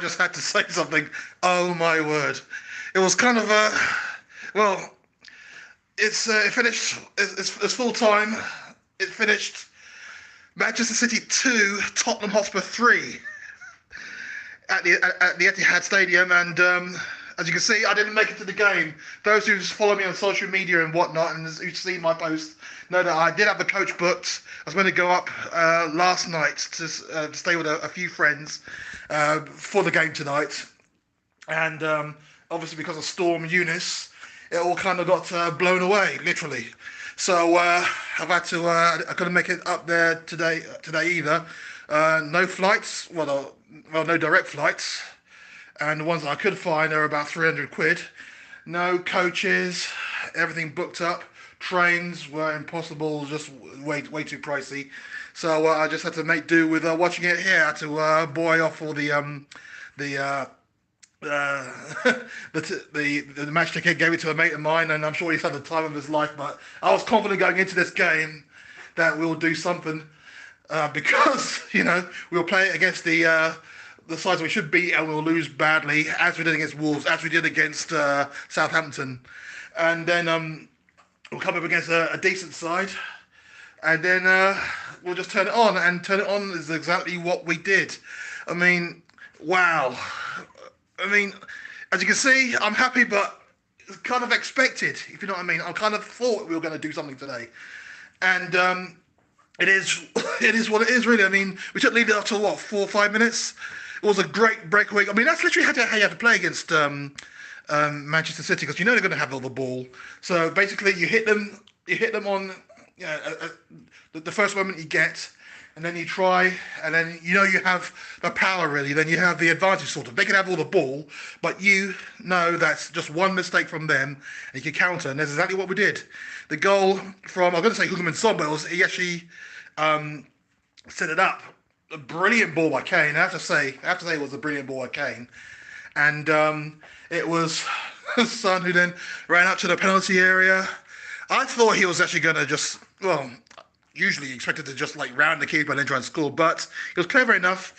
just had to say something. Oh my word! It was kind of a well. It finished. It's full time. It finished. Manchester City 2, Tottenham Hotspur 3 at the Etihad Stadium, and as you can see, I didn't make it to the game. Those who follow me on social media and whatnot, and who've seen my post, know that I did have the coach booked. I was going to go up last night to stay with a few friends for the game tonight, and obviously because of Storm Eunice, it all kind of got blown away, literally. So I've had to. I couldn't make it up there today either. No flights. Well, no direct flights, and the ones that I could find are about 300 quid. No coaches. Everything booked up. Trains were impossible. Just way too pricey. So I just had to make do with watching it here. I had to buy off all the uh, the match ticket, gave it to a mate of mine, and I'm sure he's had the time of his life. But I was confident going into this game that we'll do something because we'll play against the sides we should beat, and we'll lose badly, as we did against Wolves, as we did against Southampton, and then we'll come up against a decent side, and then we'll just turn it on, and turn it on is exactly what we did. I mean, wow. I mean, as you can see, I'm happy, but it's kind of expected, if you know what I mean. I kind of thought we were going to do something today, and it is it is what it is, really. I mean, we took lead after what 4 or 5 minutes. It was a great breakaway. I mean, that's literally how you had to play against Manchester City, because you know they're going to have all the ball. So basically, you hit them on the first moment you get, and then you try, and then you have the power, really. Then you have the advantage, sort of. They can have all the ball, but you know that's just one mistake from them, and you can counter, and that's exactly what we did. The goal from, I'm going to say Heung-min, but he actually set it up. A brilliant ball by Kane. I have to say it was a brilliant ball by Kane. And it was Son who then ran up to the penalty area. I thought he was actually going to usually expected to just like round the keeper and then try and score, but he was clever enough.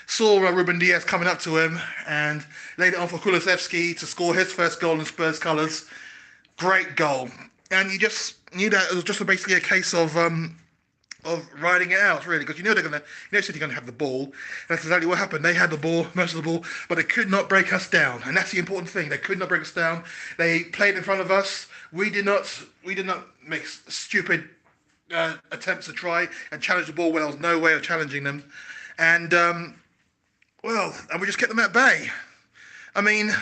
Saw Ruben Diaz coming up to him and laid it on for Kulusevski to score his first goal in Spurs colours. Great goal. And you just knew that it was just basically a case of riding it out, really, because City gonna have the ball. And that's exactly what happened. They had the ball, most of the ball, but they could not break us down, and that's the important thing. They could not break us down. They played in front of us. We did not make stupid attempts to try and challenge the ball when there was no way of challenging them, and and we just kept them at bay. I mean,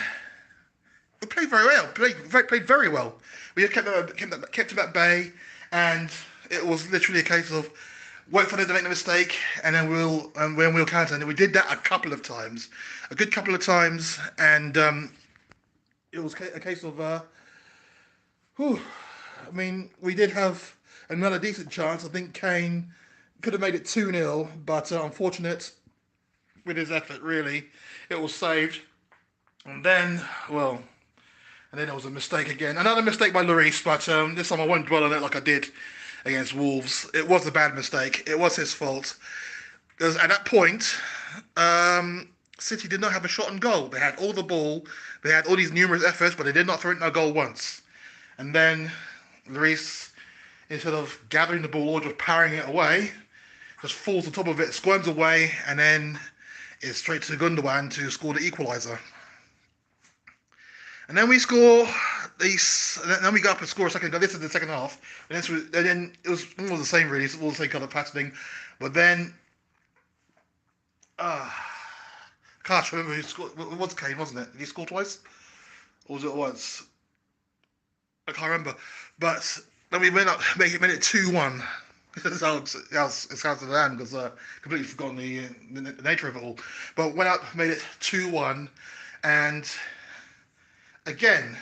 we played very well. Played very well. We just kept them at bay, and it was literally a case of wait for them to make the mistake, and then we'll counter. And we did that a couple of times, a good couple of times, and it was a case of I mean, we did have another decent chance. I think Kane could have made it 2-0, but unfortunate with his effort, really. It was saved. And then, it was a mistake again. Another mistake by Lloris, but this time I won't dwell on it like I did against Wolves. It was a bad mistake. It was his fault. Because at that point, City did not have a shot on goal. They had all the ball. They had all these numerous efforts, but they did not throw in a goal once. And then Lloris, instead of gathering the ball or just powering it away, just falls on top of it, squirms away, and then it's straight to Gundogan to score the equaliser. And then we score these. Then we go up and score a second goal. This is the second half. And then it was all the same, really. It's all the same kind of patterning. But then, I can't remember who scored. It was Kane, wasn't it? Did he score twice? Or was it once? I can't remember. But then we went up, made it 2-1. It sounds to them because completely forgotten the nature of it all. But went up, made it 2-1, and again,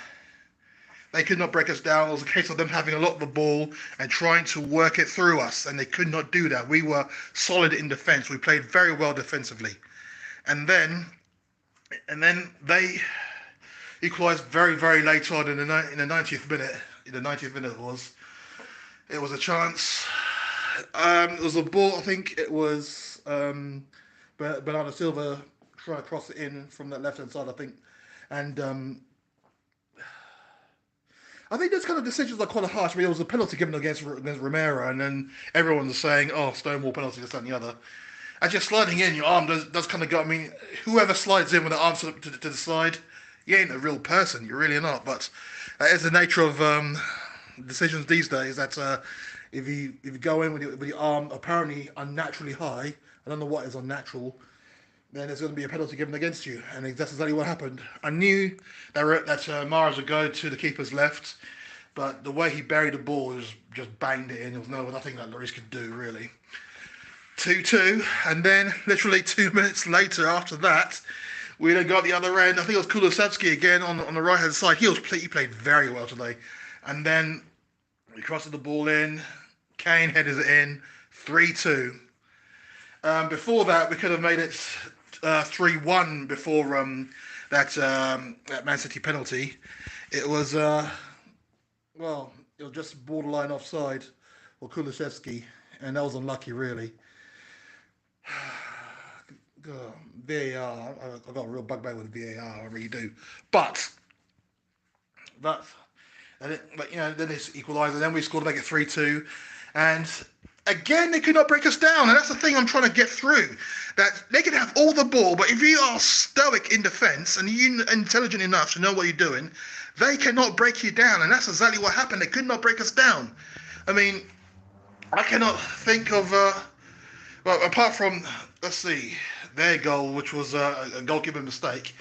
they could not break us down. It was a case of them having a lot of the ball and trying to work it through us, and they could not do that. We were solid in defence. We played very well defensively, and then they equalised very, very late on in the 90th minute. In the 90th minute it was a chance. It was a ball. I think it was Bernardo Silva trying to cross it in from that left hand side, I think, and I think those kind of decisions are quite harsh. I mean, it was a penalty given against Romero, and then everyone was saying, "Oh, Stonewall penalty, this, that, and the other." And just sliding in, your arm does kind of go. I mean, whoever slides in with the arm to the side, you ain't a real person. You really are not. But that is the nature of decisions these days. That if you go in with your arm apparently unnaturally high, I don't know what is unnatural, then there's going to be a penalty given against you, and that's exactly what happened. I knew that Mars would go to the keeper's left, but the way he buried the ball was just banged it in. There was nothing that Lloris could do really. 2-2, and then literally 2 minutes later after that, we then got the other end. I think it was Kulusevski again on the right hand side. He played very well today, and then we crossed the ball in. Kane headed it in, 3-2. Before that, we could have made it 3-1 before that Man City penalty. It was it was just borderline offside for Kulusevski, and that was unlucky, really. VAR, I've got a real bugbear with VAR, I really do. But you know, then it's equalised, and then we scored to make it 3-2, and again they could not break us down, and that's the thing I'm trying to get through. That they can have all the ball, but if you are stoic in defence and you're intelligent enough to know what you're doing, they cannot break you down, and that's exactly what happened. They could not break us down. I mean, I cannot think of well, apart from, let's see, their goal, which was a goalkeeper mistake.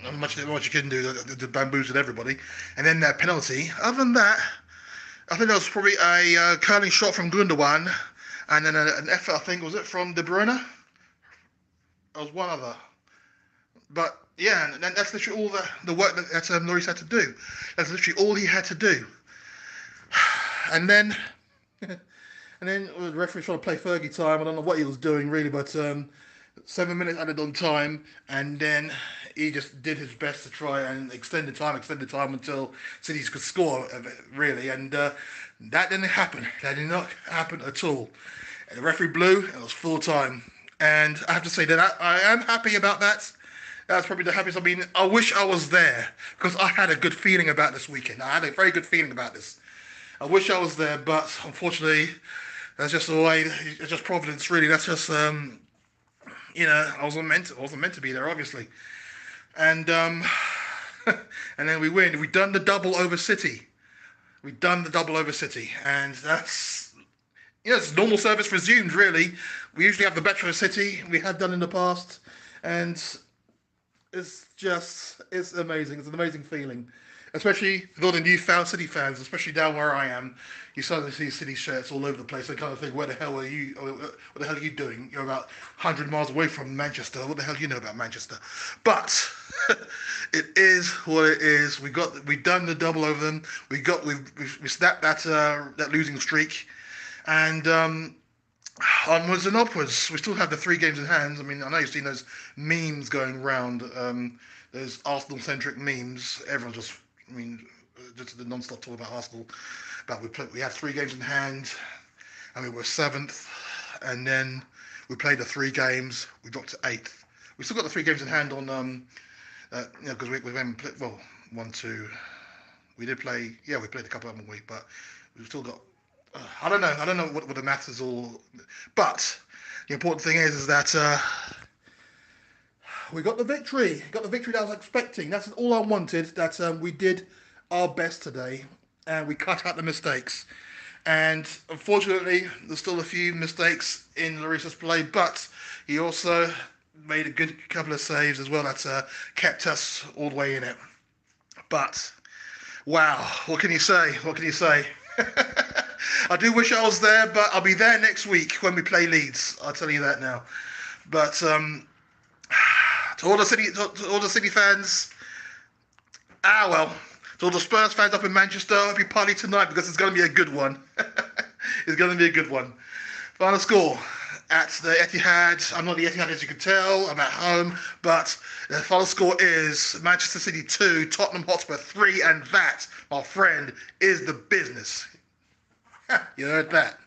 Not much you can do, the bamboozled everybody. And then their penalty. Other than that, I think there was probably a curling shot from Gundogan, and then an effort, I think, was it from De Bruyne? There was one other. But, yeah, and that's literally all the work that Lloris had to do. That's literally all he had to do. And then... And then the referee trying to play Fergie time. I don't know what he was doing really, but 7 minutes added on time, and then he just did his best to try and extend the time until City could score, really. And that didn't happen. That did not happen at all. And the referee blew, and it was full time. And I have to say that I am happy about that. That's probably the happiest. I mean, I wish I was there because I had a good feeling about this weekend. I had a very good feeling about this. I wish I was there, but unfortunately, that's just the way. It's just Providence, really. That's just, you know, I wasn't meant to be there, obviously. And and then we win. We done the double over City. And that's, you know, it's normal service resumed. Really, we usually have the better of City. We have done in the past, and it's amazing. It's an amazing feeling. Especially with all the newfound City fans, especially down where I am, you suddenly see City shirts all over the place. They kind of think, where the hell are you? What the hell are you doing? You're about 100 miles away from Manchester. What the hell do you know about Manchester? But it is what it is. We done the double over them. We snapped that losing streak, and onwards and upwards. We still have the 3 games in hand. I mean, I know you've seen those memes going around. Those Arsenal-centric memes. Everyone's just. I mean, just the non-stop talk about Arsenal. But we had 3 games in hand, and we were 7th. And then we played the 3 games. We dropped to 8th. We still got the 3 games in hand on, you know, because we haven't played, well, 1, 2. We did play. Yeah, we played a couple of them a week, but we've still got. I don't know what the maths is all. But the important thing is that. We got the victory. Got the victory that I was expecting. That's all I wanted. That we did our best today, and we cut out the mistakes. And unfortunately, there's still a few mistakes in Lloris's play, but he also made a good couple of saves as well that kept us all the way in it. But wow, what can you say? What can you say? I do wish I was there, but I'll be there next week when we play Leeds. I'll tell you that now. But to all the City fans, well, to all the Spurs fans up in Manchester, I hope you party tonight because it's going to be a good one. It's going to be a good one. Final score at the Etihad. I'm not the Etihad, as you can tell. I'm at home, but the final score is Manchester City 2, Tottenham Hotspur 3, and that, my friend, is the business. You heard that?